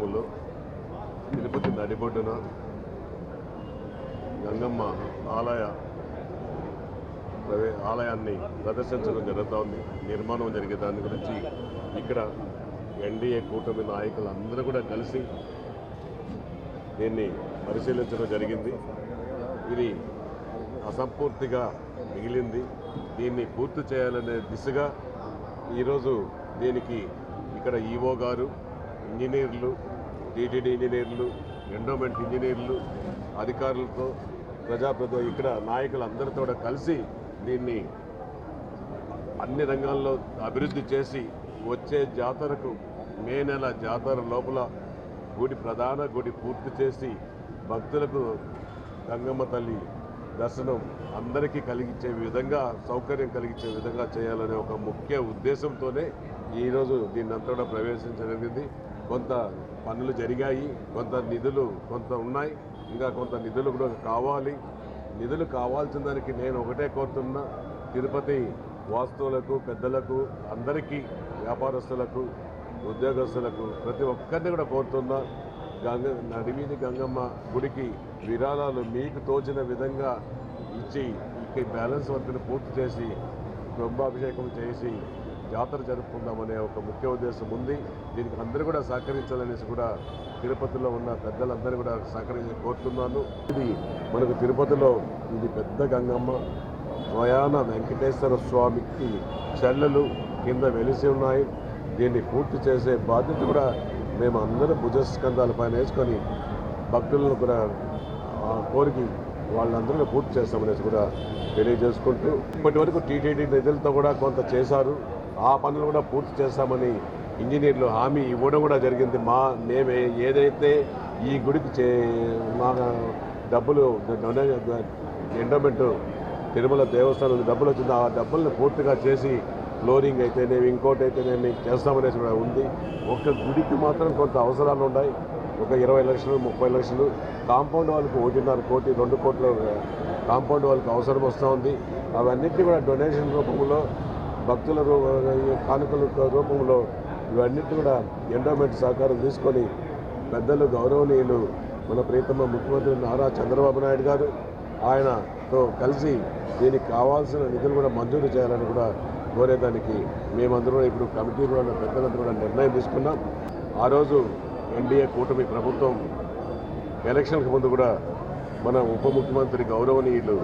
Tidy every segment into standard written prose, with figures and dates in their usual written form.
నియోజకవర్గంలో తిరుపతి నడిబొడ్డున గంగమ్మ ఆలయాన్ని ప్రదర్శించడం జరుగుతోంది. నిర్మాణం జరిగే దాని గురించి ఇక్కడ ఎన్డీఏ కూటమి నాయకులందరూ కూడా కలిసి దీన్ని పరిశీలించడం జరిగింది. ఇది అసంపూర్తిగా మిగిలింది. దీన్ని పూర్తి చేయాలనే దిశగా ఈరోజు దీనికి ఇక్కడ ఈవో గారు, ఇంజనీర్లు, టీటీడీ ఇంజనీర్లు, ఎండోమెంట్ ఇంజనీర్లు, అధికారులతో ప్రజాప్రతినిధులు ఇక్కడ నాయకులందరితో కూడా కలిసి దీన్ని అన్ని రంగాల్లో అభివృద్ధి చేసి వచ్చే జాతరకు మే నెల జాతర లోపల ప్రధాన గుడి పూర్తి చేసి భక్తులకు గంగమ్మ తల్లి దర్శనం అందరికీ కలిగించే విధంగా, సౌకర్యం కలిగించే విధంగా చేయాలనే ఒక ముఖ్య ఉద్దేశంతోనే ఈరోజు దీన్నంతా కూడా ప్రవేశించడం జరిగింది. కొంత పనులు జరిగాయి, కొంత ఉన్నాయి, ఇంకా కొంత నిధులు కూడా కావాలి. నిధులు కావాల్సిన దానికి నేను ఒకటే కోరుతున్నా, తిరుపతి వాస్తువులకు, పెద్దలకు, అందరికీ, వ్యాపారస్తులకు, ఉద్యోగస్తులకు, ప్రతి ఒక్కరిని కూడా కోరుతున్నా, నడివీధి గంగమ్మ గుడికి విరాళాలు మీకు తోచిన విధంగా ఇచ్చి ఈ బ్యాలెన్స్ వర్క్ని పూర్తి చేసి కుంభాభిషేకం చేసి జాతర జరుపుకుందామనే ఒక ముఖ్య ఉద్దేశం ఉంది. దీనికి అందరూ కూడా సహకరించాలనేసి కూడా తిరుపతిలో ఉన్న పెద్దలందరూ కూడా సహకరించి కోరుతున్నాను. ఇది మనకు తిరుపతిలో ఇది పెద్ద గంగమ్మ, స్వయాన వెంకటేశ్వర స్వామికి చెల్లెలు కింద వెలిసి ఉన్నాయి. దీన్ని పూర్తి చేసే బాధ్యత కూడా మేము అందరూ భుజస్కంధాల పైన వేసుకొని భక్తులను కూడా కోరిక వాళ్ళందరూ పూర్తి చేస్తామనేసి కూడా తెలియజేసుకుంటూ, ఇప్పటి వరకు టీటీడీ నిధులతో కూడా కొంత చేశారు. ఆ పనులు కూడా పూర్తి చేస్తామని ఇంజనీర్లు హామీ ఇవ్వడం కూడా జరిగింది. మేము ఏదైతే ఈ గుడికి మా డబ్బులు ఎండోమెంట్ తిరుమల దేవస్థానం డబ్బులు వచ్చిందో ఆ డబ్బులను పూర్తిగా చేసి ఫ్లోరింగ్ అయితేనేమి, ఇంకోటి అయితేనేమి చేస్తామనేసి కూడా ఉంది. ఒక గుడికి మాత్రం కొంత అవసరాలు ఉన్నాయి. ఒక 20 లక్షలు, 30 లక్షలు కాంపౌండ్ వాళ్ళకి 1.5 కోటి, 2 కోట్ల కాంపౌండ్ వాళ్ళకి అవసరం వస్తూ ఉంది. అవన్నిటినీ కూడా డొనేషన్ రూపంలో, భక్తుల కానుకల రూపంలో ఇవన్నిటి కూడా ఎండోమెంట్ సహకారం తీసుకొని పెద్దలు, గౌరవనీయులు మన ప్రియతమ ముఖ్యమంత్రి నారా చంద్రబాబు నాయుడు గారు ఆయనతో కలిసి దీనికి కావాల్సిన నిధులు కూడా మంజూరు చేయాలని కూడా కోరేదానికి మేమందరూ ఇప్పుడు కమిటీ కూడా పెద్దలందరూ కూడా నిర్ణయం తీసుకున్నాం. ఆ రోజు ఎన్డీఏ కూటమి ప్రభుత్వం ఎలక్షన్కి ముందు కూడా మన ఉప ముఖ్యమంత్రి గౌరవనీయులు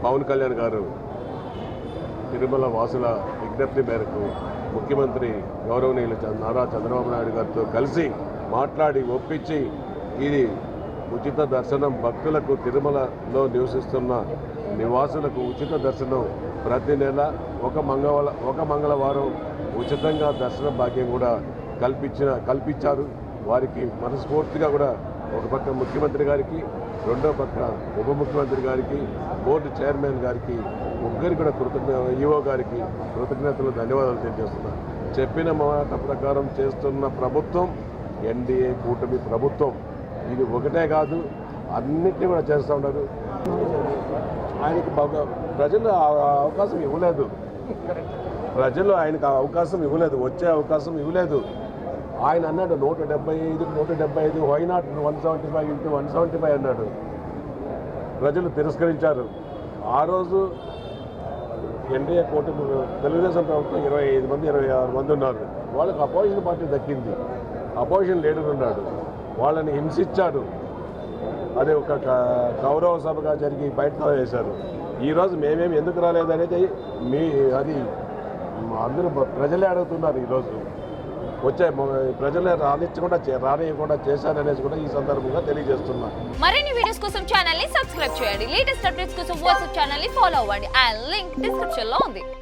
పవన్ కళ్యాణ్ గారు తిరుమల వాసుల విజ్ఞప్తి మేరకు ముఖ్యమంత్రి గౌరవనీయులు నారా చంద్రబాబు నాయుడు గారితో కలిసి మాట్లాడి ఒప్పించి ఇది ఉచిత దర్శనం భక్తులకు, తిరుమలలో నివసిస్తున్న నివాసులకు ఉచిత దర్శనం ప్రతి నెల ఒక మంగళవారం ఉచితంగా దర్శన భాగ్యం కూడా కల్పించారు. వారికి మనస్ఫూర్తిగా కూడా ఒక పక్క ముఖ్యమంత్రి గారికి, రెండో పక్క ఉప ముఖ్యమంత్రి గారికి, బోర్డు చైర్మన్ గారికి, ముగ్గురికి కూడా ఈవో గారికి కృతజ్ఞతలు, ధన్యవాదాలు తెలియజేస్తున్నారు. చెప్పిన మాట ప్రకారం చేస్తున్న ప్రభుత్వం ఎన్డీఏ కూటమి ప్రభుత్వం. ఇది ఒకటే కాదు, అన్నిటినీ కూడా చేస్తూ ఉన్నారు. ఆయనకి ప్రజలు అవకాశం ఇవ్వలేదు, అవకాశం ఇవ్వలేదు, వచ్చే అవకాశం ఇవ్వలేదు. ఆయన అన్నాడు 175 వై నాట్ 175 × 175 అన్నాడు. ప్రజలు తిరస్కరించారు. ఆ రోజు ఎన్డీఏ కూటమి తెలుగుదేశం ప్రభుత్వం 25 మంది 26 మంది ఉన్నారు. వాళ్ళకి అపోజిషన్ పార్టీ దక్కింది. అపోజిషన్ లీడర్ ఉన్నాడు, వాళ్ళని హింసించాడు. అదే ఒక గౌరవ సభగా జరిగి బయటకు వేశారు. ఈరోజు మేమేమి ఎందుకు రాలేదనేది అది అందరూ ప్రజలే అడుగుతున్నారు. ఈరోజు వచ్చే ప్రజలే రానియకుండా చేశారనేసి కూడా ఈ సందర్భంగా తెలియజేస్తున్నారు. మరిన్ని వీడియోస్ కోసం ఛానల్ ని సబ్స్క్రైబ్ చేయండి. లేటెస్ట్ అప్డేట్స్ కోసం వాట్సాప్ ఛానల్ ని ఫాలో అవ్వండి. ఆ లింక్ డిస్క్రిప్షన్ లో ఉంది.